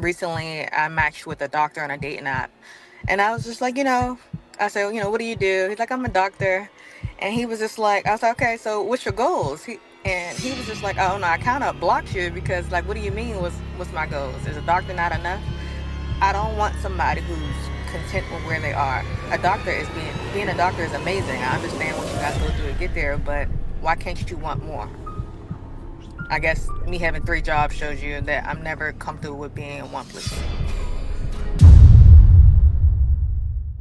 Recently I matched with a doctor on a dating app, and I was just like, I said, what do you do? He's like, I'm a doctor, and he was just like, I was like, okay, so what's your goals? He was just like, oh no, I kind of blocked you because like, what do you mean? What's my goals? Is a doctor not enough? I don't want somebody who's content with where they are. Being a doctor is amazing. I understand what you guys go through to get there, but why can't you want more? I guess me having three jobs shows you that I'm never comfortable with being in one place.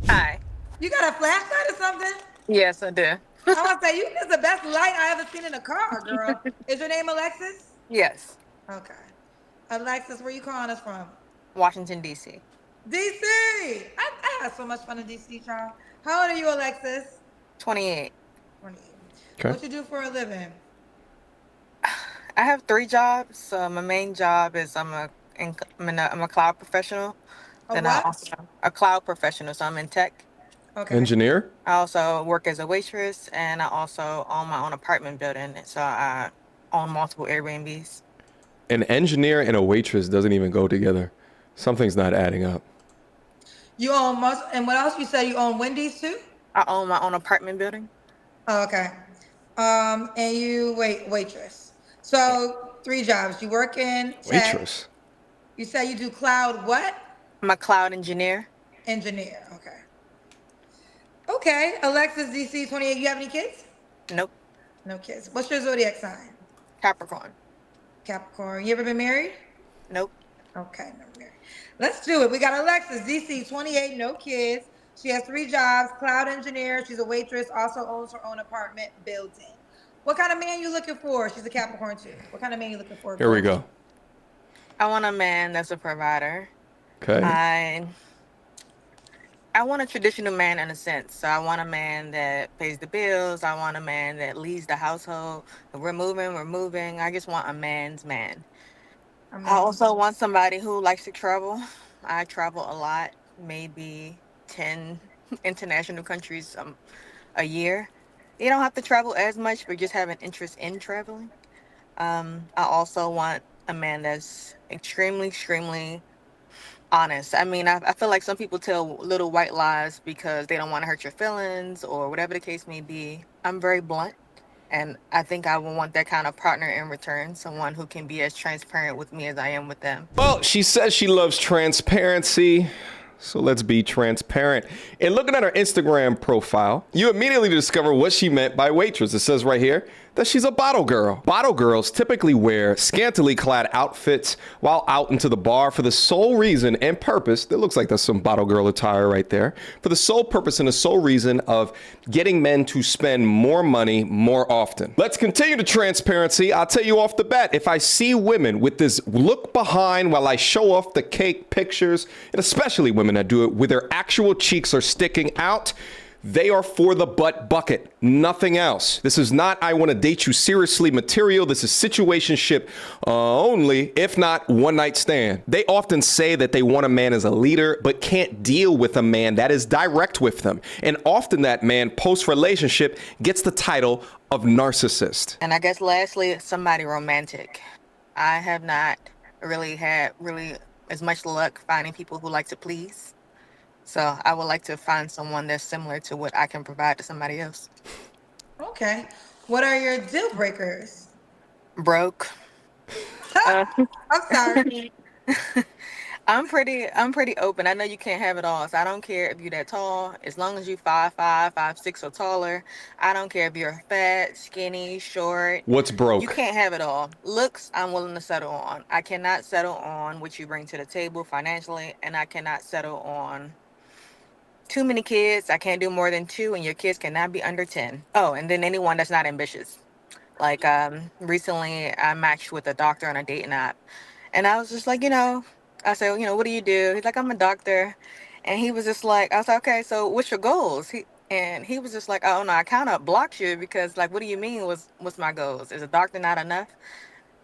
Hi. You got a flashlight or something? Yes, I do. I want to say, you is the best light I ever seen in a car, girl. Is your name Alexis? Yes. Okay. Alexis, where you calling us from? Washington, D.C. DC. I had so much fun in DC, child. How old are you, Alexis? 28. 28. Okay. What you do for a living? I have three jobs. So my main job is I'm a cloud professional. A Then I what? also a cloud professional. So I'm in tech. Okay. Engineer? I also work as a waitress, and I also own my own apartment building. So I own multiple Airbnbs. An engineer and a waitress doesn't even go together. Something's not adding up. You own and what else? You said you own Wendy's too? I own my own apartment building. Oh, okay. And you waitress. Yeah. So three jobs. You work in tech. Waitress. You say you do cloud what? I'm a cloud engineer. Engineer. Okay. Okay. Alexis DC 28. You have any kids? Nope. No kids. What's your zodiac sign? Capricorn. Capricorn. You ever been married? Nope. Okay, never married. Let's do it. We got Alexis DC 28. No kids. She has three jobs. Cloud engineer. She's a waitress. Also owns her own apartment building. What kind of man you looking for? She's a Capricorn too. What kind of man you looking for? Here we go. I want a man that's a provider. Okay. I want a traditional man in a sense. So I want a man that pays the bills. I want a man that leads the household. If we're moving, we're moving. I just want a man's man. I also want somebody who likes to travel. I travel a lot, maybe 10 international countries a year. You don't have to travel as much, but just have an interest in traveling. I also want a man that's extremely honest. I mean, I feel like some people tell little white lies because they don't want to hurt your feelings or whatever the case may be. I'm very blunt, and I think I would want that kind of partner in return, someone who can be as transparent with me as I am with them. Well, she says she loves transparency. So let's be transparent. In looking at her Instagram profile, you immediately discover what she meant by waitress. It says right here that she's a bottle girl. Bottle girls typically wear scantily clad outfits while out into the bar for the sole reason and purpose. That looks like that's some bottle girl attire right there. For the sole purpose and the sole reason of getting men to spend more money more often. Let's continue the transparency. I'll tell you off the bat, if I see women with this look behind while I show off the cake pictures, and especially women that do it with their actual cheeks are sticking out, they are for the butt bucket, nothing else. This is not I want to date you seriously material. This is situationship only, if not one night stand. They often say that they want a man as a leader, but can't deal with a man that is direct with them. And often that man post-relationship gets the title of narcissist. And I guess lastly, somebody romantic. I have not had as much luck finding people who like to please. So I would like to find someone that's similar to what I can provide to somebody else. Okay. What are your deal breakers? Broke. Uh, I'm sorry. I'm pretty open. I know you can't have it all, so I don't care if you're that tall. As long as you 5'5", 5'6" or taller. I don't care if you're fat, skinny, short. What's broke? You can't have it all. Looks, I'm willing to settle on. I cannot settle on what you bring to the table financially, and I cannot settle on too many kids. I can't do more than two, and your kids cannot be under 10. Oh, and then anyone that's not ambitious. Like recently I matched with a doctor on a dating app, and I was just like, I said, what do you do? He's like, I'm a doctor. And he was just like, I was like, okay, so what's your goals? He was just like, oh no, I kind of blocked you because like, what do you mean what's my goals? Is a doctor not enough?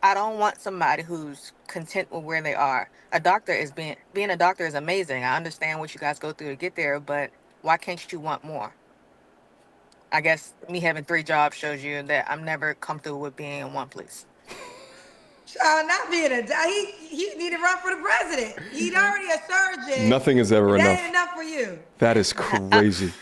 I don't want somebody who's content with where they are. Being a doctor is amazing. I understand what you guys go through to get there, but why can't you want more? I guess me having three jobs shows you that I'm never comfortable with being in one place. Not being he need to run for the president. He's already a surgeon. Nothing is ever That enough. ain't enough for you. That is crazy.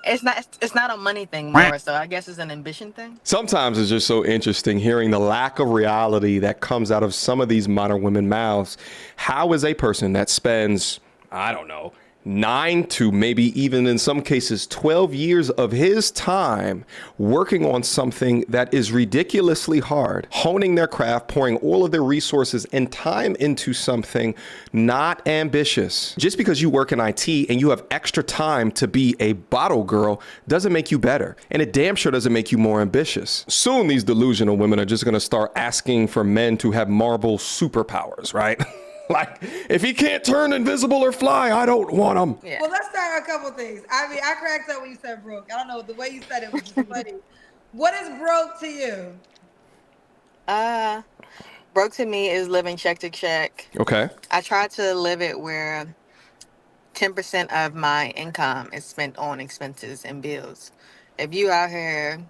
It's not a money thing more, so I guess it's an ambition thing. Sometimes it's just so interesting hearing the lack of reality that comes out of some of these modern women mouths. How is a person that spends, I don't know, 9 to maybe even in some cases 12 years of his time working on something that is ridiculously hard, honing their craft, pouring all of their resources and time into something not ambitious. Just because you work in IT and you have extra time to be a bottle girl doesn't make you better. And it damn sure doesn't make you more ambitious. Soon these delusional women are just going to start asking for men to have Marvel superpowers, right? Like, if he can't turn invisible or fly, I don't want him. Yeah. Well, let's start a couple things. I mean, I cracked up when you said broke. I don't know, the way you said it was just funny. What is broke to you? Broke to me is living check to check. Okay. I try to live it where 10% of my income is spent on expenses and bills. If you out here,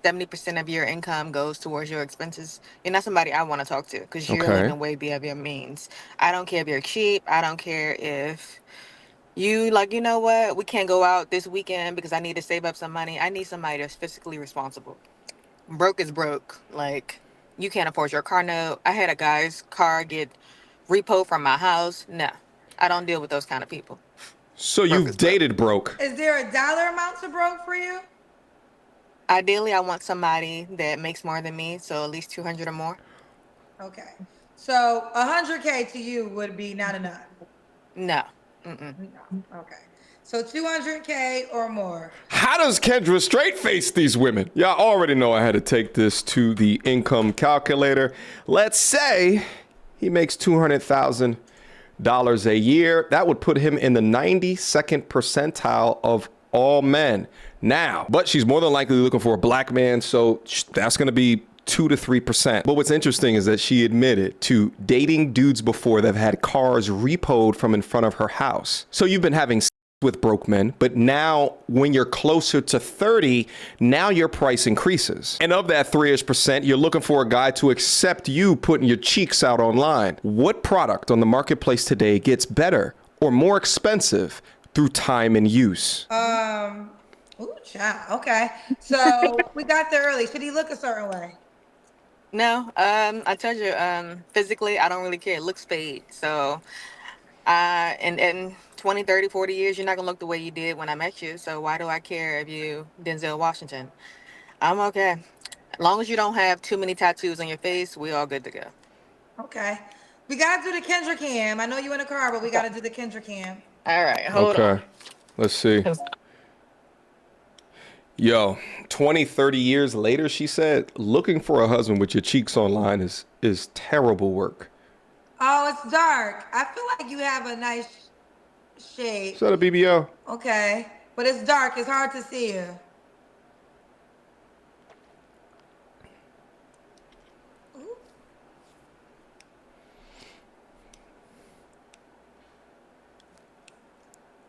70% of your income goes towards your expenses, you're not somebody I want to talk to because you're Okay. living way beyond your means. I don't care if you're cheap. I don't care if you like, you know what, we can't go out this weekend because I need to save up some money. I need somebody that's fiscally responsible. Broke is broke. Like, you can't afford your car note. I had a guy's car get repoed from my house. No, I don't deal with those kind of people. So Broke you've is broke. dated broke. Is there a dollar amount to broke for you? Ideally, I want somebody that makes more than me, so at least 200 or more. Okay. So 100K to you would be not enough. No. Mm-mm. No. Okay. So 200K or more. How does Kendra straight face these women? Y'all already know I had to take this to the income calculator. Let's say he makes $200,000 a year. That would put him in the 92nd percentile of all men. Now, but she's more than likely looking for a black man, so that's going to be 2 to 3%. But what's interesting is that she admitted to dating dudes before that have had cars repoed from in front of her house. So you've been having sex with broke men, but now when you're closer to 30, now your price increases. And of that 3-ish%, you're looking for a guy to accept you putting your cheeks out online. What product on the marketplace today gets better or more expensive through time and use? Ooh, child. Okay. So we got there early. Should he look a certain way? No, I told you, physically, I don't really care. It looks fade. So, in 20, 30, 40 years, you're not going to look the way you did when I met you. So why do I care if you Denzel Washington? I'm okay. As long as you don't have too many tattoos on your face, we all good to go. Okay. We got to do the Kendra cam. I know you in the car, but we got to do the Kendra cam. All right, hold on. Okay, let's see. Yo, 20, 30 years later, she said, looking for a husband with your cheeks online is terrible work. Oh, it's dark. I feel like you have a nice shade. Is that a BBL? Okay. But it's dark. It's hard to see you. Ooh.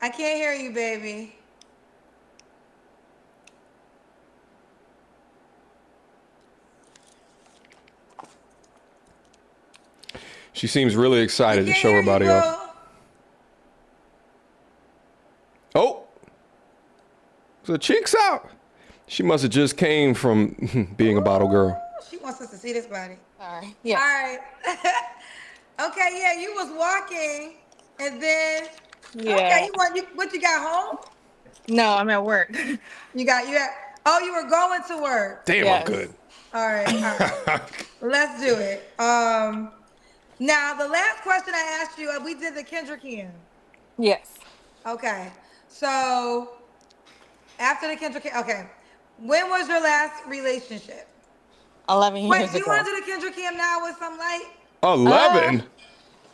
I can't hear you, baby. She seems really excited to show her body off. Oh, the cheeks out. She must have just came from being a bottle girl. She wants us to see this body. All right. Yeah. All right. Okay, yeah, you was walking and then Yeah. okay, what you got home? No, I'm at work. You were going to work. Damn, Yes. I'm good. All right. Let's do it. Now the last question I asked you, we did the Kendra Cam. Yes. Okay. So after the Kendra Cam, okay. When was your last relationship? 11 years Wait, do you ago. want to do the Kendra Cam now with some light? 11?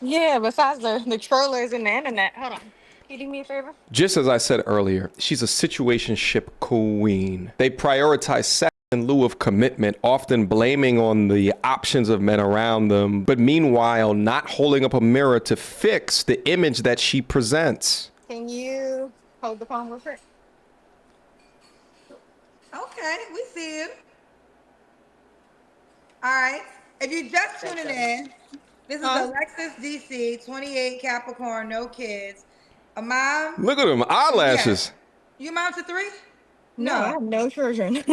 Yeah, besides the trollers and the internet. Hold on. Can you do me a favor? Just as I said earlier, she's a situationship queen. They prioritize sex in lieu of commitment, often blaming on the options of men around them, but meanwhile not holding up a mirror to fix the image that she presents. Can you hold the phone real quick? Okay, we see you. All right. If you just That tuning does. in, this is Huh? Alexis DC, 28, Capricorn, no kids. A mom. Look at them Yeah. eyelashes. You mom to three? No, I No. have no children.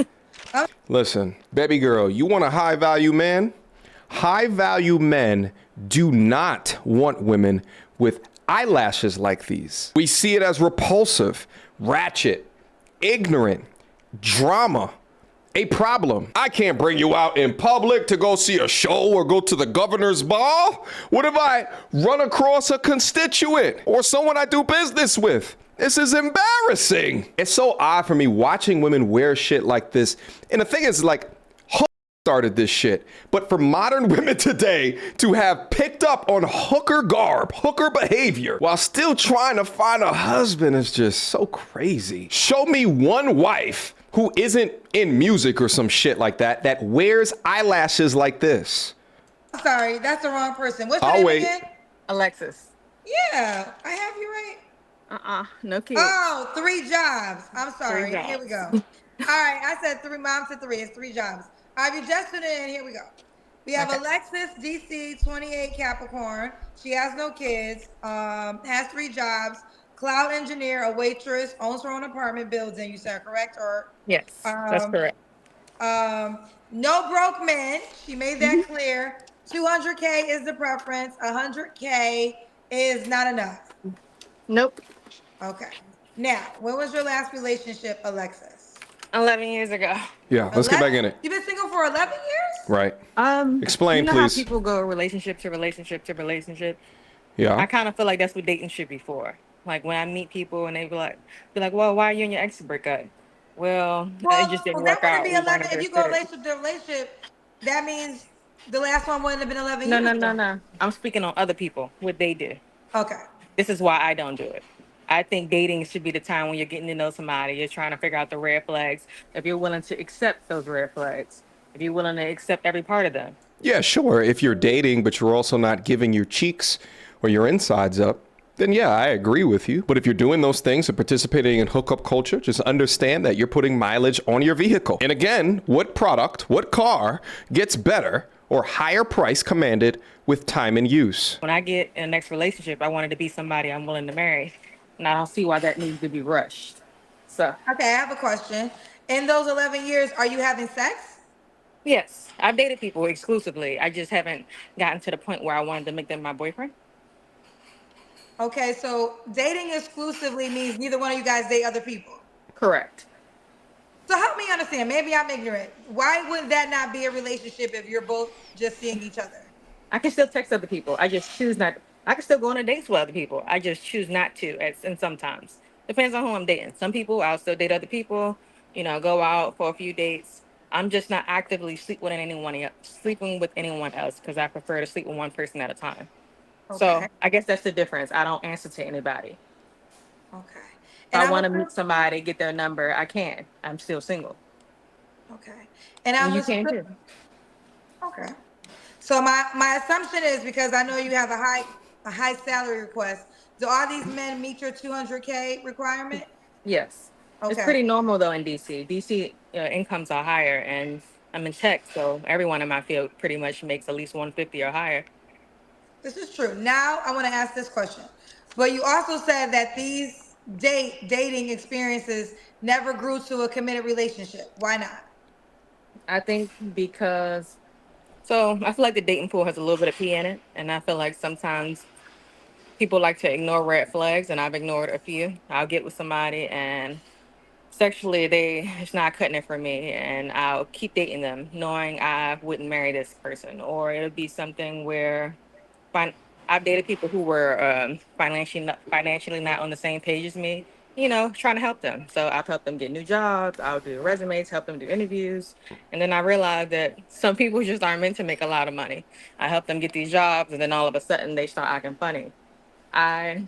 Oh, Listen, baby girl, you want a high value man? High value men do not want women with eyelashes like these. We see it as repulsive, ratchet, ignorant, drama, a problem. I can't bring you out in public to go see a show or go to the governor's ball. What if I run across a constituent or someone I do business with? This is embarrassing. It's so odd for me watching women wear shit like this. And the thing is, like, started this shit. But for modern women today to have picked up on hooker garb, hooker behavior, while still trying to find a husband is just so crazy. Show me one wife who isn't in music or some shit like that that wears eyelashes like this. sorry, that's the wrong person. What's your I'll name wait. again? Alexis. Yeah, I have you right. No kids. Oh, 3 jobs. I'm sorry. Three Here we go. jobs. All right, I said three. Mom said three. It's 3 jobs. All right, you just tuned in. Here we go. We have Okay. Alexis DC, 28, Capricorn. She has no kids. Has 3 jobs. Cloud engineer, a waitress, owns her own apartment building. You said correct or Yes, that's um correct. no broke men. She made that clear. 200K is the preference. 100K is not enough. Nope. Okay. Now, when was your last relationship, Alexis? 11 years ago. Yeah, let's get back in it. You've been single for 11 years? Right. Explain, you know please. how people go relationship to relationship to relationship? I Yeah. kind of feel like that's what dating should be for. Like when I meet people and they be like, well, why you and your ex break up? Well, it just didn't that work wouldn't out. be We weren't 11. a If good you go fit. relationship to relationship, that means the last one wouldn't have been 11 No, years no, ago. no, no. I'm speaking on other people, what they do. Okay. This is why I don't do it. I think dating should be the time when you're getting to know somebody. You're trying to figure out the red flags. If you're willing to accept those red flags, if you're willing to accept every part of them. Yeah, sure. If you're dating, but you're also not giving your cheeks or your insides up, then yeah, I agree with you. But if you're doing those things and participating in hookup culture, just understand that you're putting mileage on your vehicle. And again, what product, what car gets better or higher price commanded with time and use? When I get in the next relationship, I want it to be somebody I'm willing to marry. And I don't see why that needs to be rushed. So, Okay, I have a question. In those 11 years, are you having sex? yes, I've dated people exclusively. I just haven't gotten to the point where I wanted to make them my boyfriend. Okay, so dating exclusively means neither one of you guys date other people. Correct. So help me understand. Maybe I'm ignorant. Why would that not be a relationship if you're both just seeing each other? I can still text other people. I just choose not. I can still go on a dates with other people. I just choose not to. And sometimes depends on who I'm dating. Some people I'll still date other people. Go out for a few dates. I'm just not actively sleeping with anyone else because I prefer to sleep with one person at a time. So Okay. I guess that's the difference. I don't answer to anybody. Okay. If And I I want was to meet somebody, get their number, I can. I'm still single. okay. And I And you was can too. okay. So my assumption is because I know you have a high salary request. Do all these men meet your 200K requirement? Yes. It's Okay. pretty normal though in DC. DC incomes are higher, and I'm in tech, so everyone in my field pretty much makes at least 150 or higher. This is true. Now I want to ask this question. But you also said that these dating experiences never grew to a committed relationship. Why not? I think because I feel like the dating pool has a little bit of pee in it, and I feel like sometimes people like to ignore red flags, and I've ignored a few. I'll get with somebody and sexually it's not cutting it for me, and I'll keep dating them knowing I wouldn't marry this person, or it'll be something where fin- I've dated people who were financially not on the same page as me, trying to help them. So I've helped them get new jobs. I'll do resumes, help them do interviews. And then I realized that some people just aren't meant to make a lot of money. I help them get these jobs, and then all of a sudden they start acting funny. I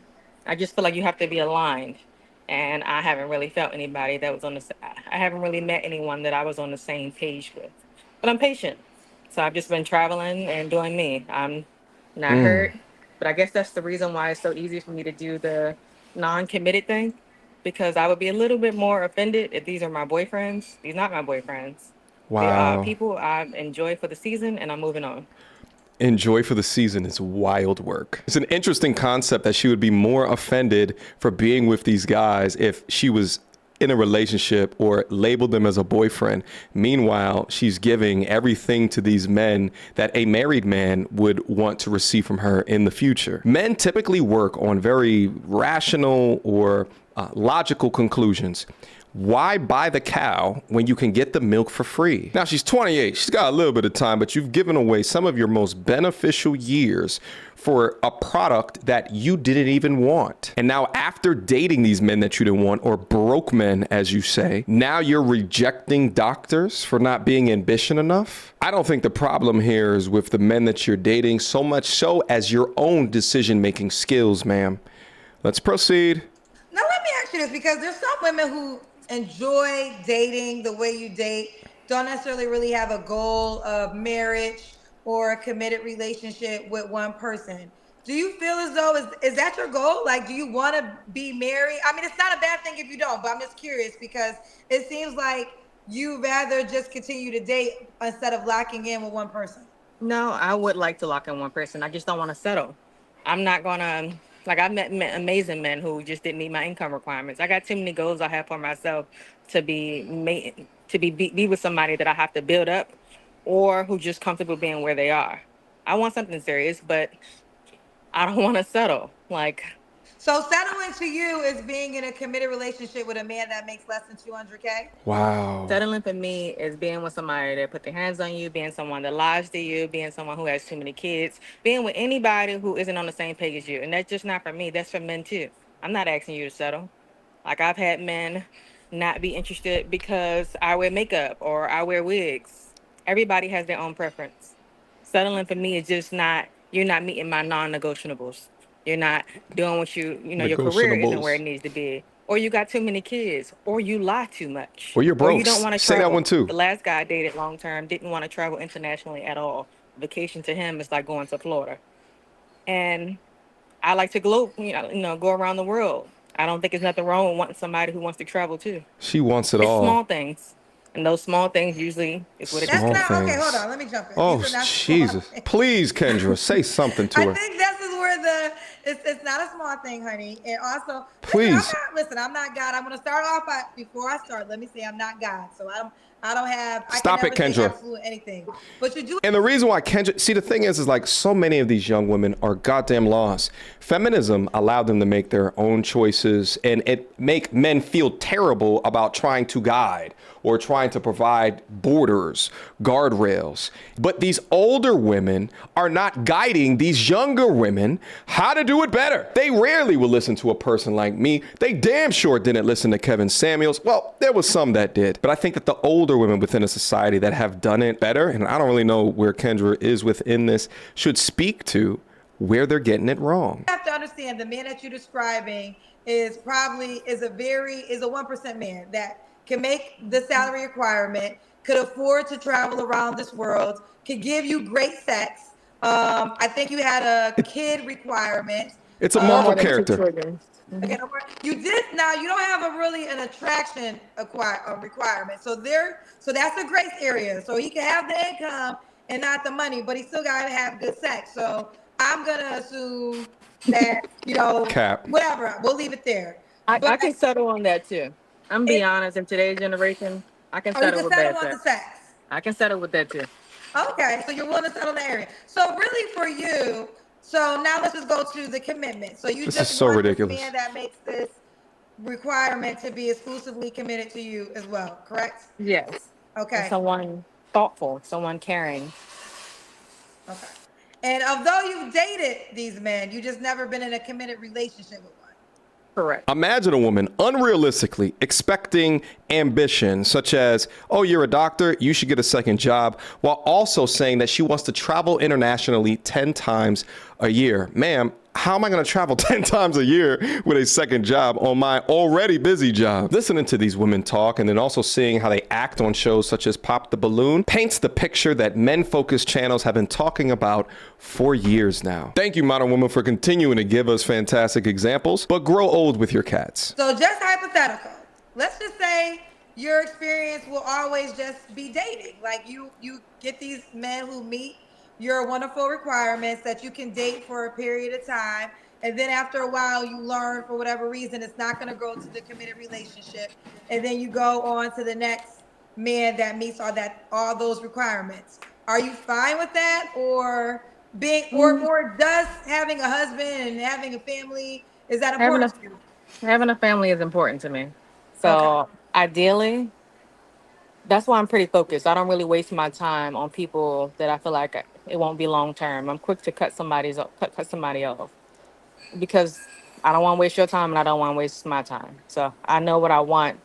I just feel like you have to be aligned. And I haven't really felt anybody that was I haven't really met anyone that I was on the same page with. But I'm patient. So I've just been traveling and doing me. I'm not hurt. But I guess that's the reason why it's so easy for me to do the non-committed thing. Because I would be a little bit more offended if these are my boyfriends. These not my boyfriends. They are Wow. people I enjoy for the season, and I'm moving on. Enjoy for the season is wild work. It's an interesting concept that she would be more offended for being with these guys if she was in a relationship or labeled them as a boyfriend. Meanwhile, she's giving everything to these men that a married man would want to receive from her in the future. Men typically work on very rational or logical conclusions. Why buy the cow when you can get the milk for free? Now, she's 28. She's got a little bit of time, but you've given away some of your most beneficial years for a product that you didn't even want. And now, after dating these men that you didn't want, or broke men, as you say, now you're rejecting doctors for not being ambition enough? I don't think the problem here is with the men that you're dating, so much so as your own decision-making skills, ma'am. Let's proceed. Now let me ask you this, because there's some women who enjoy dating the way you date, don't necessarily really have a goal of marriage or a committed relationship with one person. Do you feel as though, is that your goal? Like, do you want to be married? I mean, it's not a bad thing if you don't, but I'm just curious because it seems like you rather just continue to date instead of locking in with one person. No, I would like to lock in one person. I just don't want to settle. I'm not gonna, like, I've met amazing men who just didn't meet my income requirements. I got too many goals I have for myself to be with somebody that I have to build up, or who just comfortable being where they are. I want something serious, but I don't want to settle. Like, So settling to you is being in a committed relationship with a man that makes less than 200K? Wow. settling for me is being with somebody that put their hands on you, being someone that lies to you, being someone who has too many kids, being with anybody who isn't on the same page as you. And that's just not for me. That's for men too. I'm not asking you to settle. Like, I've had men not be interested because I wear makeup or I wear wigs. Everybody has their own preference. Settling for me is just not, you're not meeting my non-negotiables. You're not doing what your career isn't where it needs to be. Or you got too many kids, or you lie too much. Or you're broke. Or you don't want to Say travel. that one too. The last guy I dated long term didn't want to travel internationally at all. Vacation to him is like going to Florida. And I like to go around the world. I don't think there's nothing wrong with wanting somebody who wants to travel too. She wants it It's all. small things. And those small things usually is what it That's Small is. not, okay, things. hold on, let me jump in. Oh, These are not small Jesus. things. Please, Kendra, say something to I her. think this is where it's not a small thing, honey. And also, Please. I'm not God. I'm going to start off before I start. Let me say I'm not God. So I don't have, Stop I it, can never say Kendra. absolute anything. But you do. And the reason why Kendra, see, the thing is like so many of these young women are goddamn lost. Feminism allowed them to make their own choices, and it make men feel terrible about trying to guide or trying to provide borders, guardrails. But these older women are not guiding these younger women how to do it better. They rarely will listen to a person like me. They damn sure didn't listen to Kevin Samuels. Well, there was some that did. But I think that the older women within a society that have done it better, and I don't really know where Kendra is within this, should speak to where they're getting it wrong. You have to understand the man that you're describing is a 1% man that can make the salary requirement, could afford to travel around this world, could give you great sex. I think you had a kid requirement. It's a Marvel More than 2 character. children. Okay, you did now. You don't have an attraction requirement. So that's a grace area. So he can have the income and not the money, but he still got to have good sex. So I'm gonna assume that Cap. whatever. We'll leave it there. I can settle on that too. I'm be honest, in today's generation, I can You settle can with settle that. on the sex. I can settle with that too. Okay, so you're willing to settle in the area. So really for you, so now let's just go to the commitment. So you This just is so want ridiculous. this man that makes this requirement to be exclusively committed to you as well, correct? Yes. Okay. And someone thoughtful, someone caring. Okay. And although you've dated these men, you just never been in a committed relationship with one. Correct. Imagine a woman unrealistically expecting ambition, such as, oh, you're a doctor, you should get a second job, while also saying that she wants to travel internationally 10 times a year. Ma'am, how am I going to travel 10 times a year with a second job on my already busy job? Listening to these women talk and then also seeing how they act on shows such as Pop the Balloon paints the picture that men-focused channels have been talking about for years now. Thank you, Modern Woman, for continuing to give us fantastic examples, but grow old with your cats. So just hypothetical. Let's just say your experience will always just be dating. Like you get these men who meet your wonderful requirements that you can date for a period of time, and then after a while you learn for whatever reason it's not going to grow to the committed relationship, and then you go on to the next man that meets all those requirements. Are you fine with that, or being or does having a husband and having a family, is that Having important a to you? having a family is important to me. Okay. So ideally, that's why I'm pretty focused. I don't really waste my time on people that I feel like it won't be long term. I'm quick to cut somebody off because I don't want to waste your time and I don't want to waste my time. So I know what I want.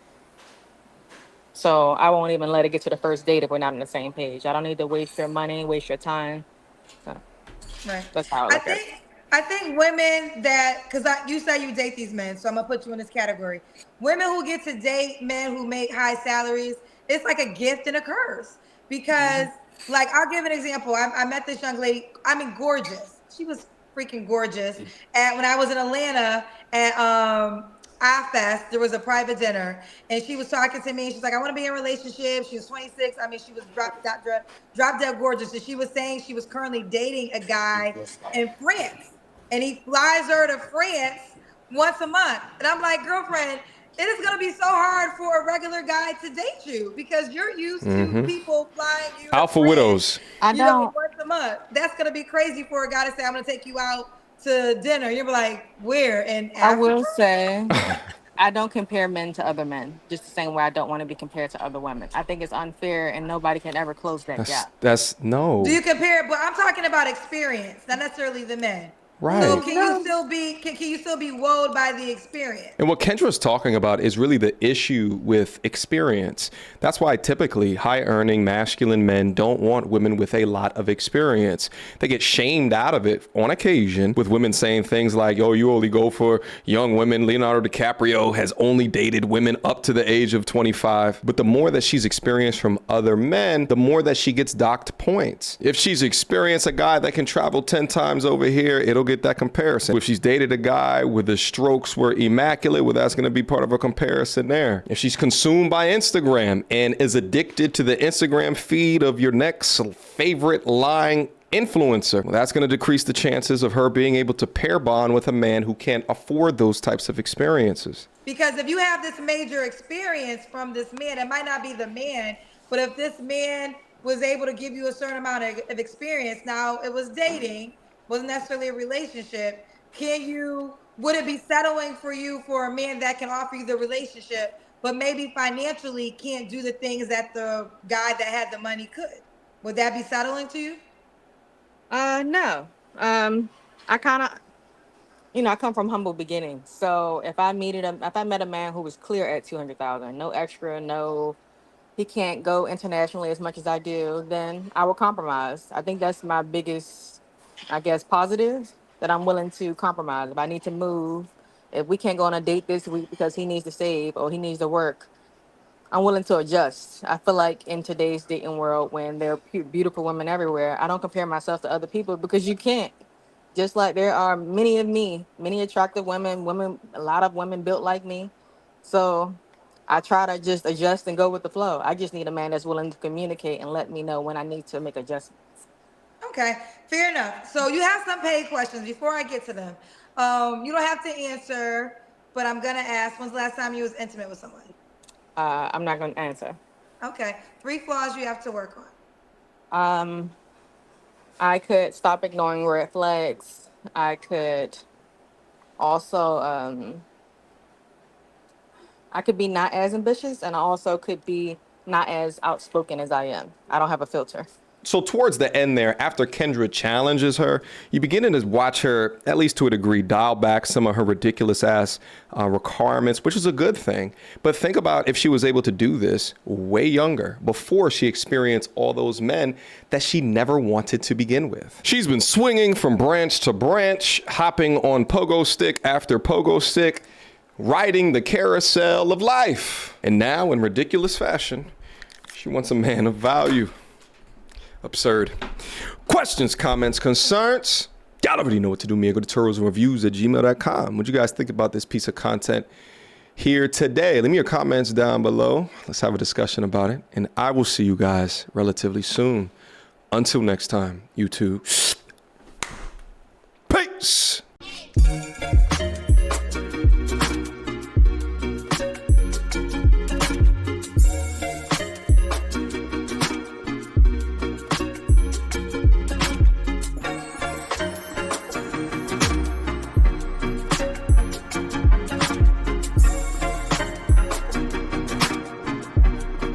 So I won't even let it get to the first date if we're not on the same page. I don't need to waste your money, waste your time. So Right. that's how I I look at think it. I think women that, because you say you date these men, so I'm gonna put you in this category. Women who get to date men who make high salaries, it's like a gift and a curse. Because, like, I'll give an example. I met this young lady. I mean, gorgeous. She was freaking gorgeous. And when I was in Atlanta at iFest, there was a private dinner, and she was talking to me. She's like, I want to be in a relationship. She was 26. I mean, she was drop dead gorgeous. And she was saying she was currently dating a guy in France, and he flies her to France once a month. And I'm like, girlfriend, it is going to be so hard for a regular guy to date you because you're used to people flying you to Alpha France, widows. I don't. once a month. That's going to be crazy for a guy to say, I'm going to take you out to dinner. You'll be like, where? In I Africa? will say I don't compare men to other men, just the same way I don't want to be compared to other women. I think it's unfair and nobody can ever close that gap. That's Do no. you compare? But I'm talking about experience, not necessarily the men. So Right. can you No. still be can you still be wowed by the experience? And what Kendra's talking about is really the issue with experience. That's why typically high earning masculine men don't want women with a lot of experience. They get shamed out of it on occasion with women saying things like, oh, you only go for young women. Leonardo DiCaprio has only dated women up to the age of 25. But the more that she's experienced from other men, the more that she gets docked points. If she's experienced a guy that can travel 10 times over here, it'll get that comparison. If she's dated a guy with the strokes were immaculate, well, that's going to be part of a comparison there. If she's consumed by Instagram and is addicted to the Instagram feed of your next favorite lying influencer, well, that's going to decrease the chances of her being able to pair bond with a man who can't afford those types of experiences. Because if you have this major experience from this man, it might not be the man, but if this man was able to give you a certain amount of experience, now it was dating, wasn't necessarily a relationship. Would it be settling for you for a man that can offer you the relationship, but maybe financially can't do the things that the guy that had the money could? Would that be settling to you? No. I kind of, I come from humble beginnings. So if I met a man who was clear at 200,000, no extra, no, he can't go internationally as much as I do, then I will compromise. I think that's my biggest, I guess, positive, that I'm willing to compromise. If I need to move, if we can't go on a date this week because he needs to save or he needs to work, I'm willing to adjust. I feel like in today's dating world, when there are beautiful women everywhere, I don't compare myself to other people because you can't. Just like there are many attractive women, a lot of women built like me. So I try to just adjust and go with the flow. I just need a man that's willing to communicate and let me know when I need to make adjustments. Okay, fair enough. So you have some paid questions before I get to them. You don't have to answer, but I'm gonna ask, when's the last time you was intimate with someone? I'm not going to answer. Okay, 3 flaws you have to work on. Um, I could stop ignoring red flags. I could also, I could be not as ambitious, and I also could be not as outspoken as I am. I don't have a filter. So towards the end there, after Kendra challenges her, you begin to watch her, at least to a degree, dial back some of her ridiculous ass requirements, which is a good thing. But think about if she was able to do this way younger, before she experienced all those men that she never wanted to begin with. She's been swinging from branch to branch, hopping on pogo stick after pogo stick, riding the carousel of life. And now, in ridiculous fashion, she wants a man of value. Absurd. Questions, comments, concerns? Y'all already know what to do. Me, go to turtles and reviews at gmail.com. What do you guys think about this piece of content? here today. Leave me your comments down below. Let's have a discussion about it. And I will see you guys relatively soon. Until next time, YouTube. Peace.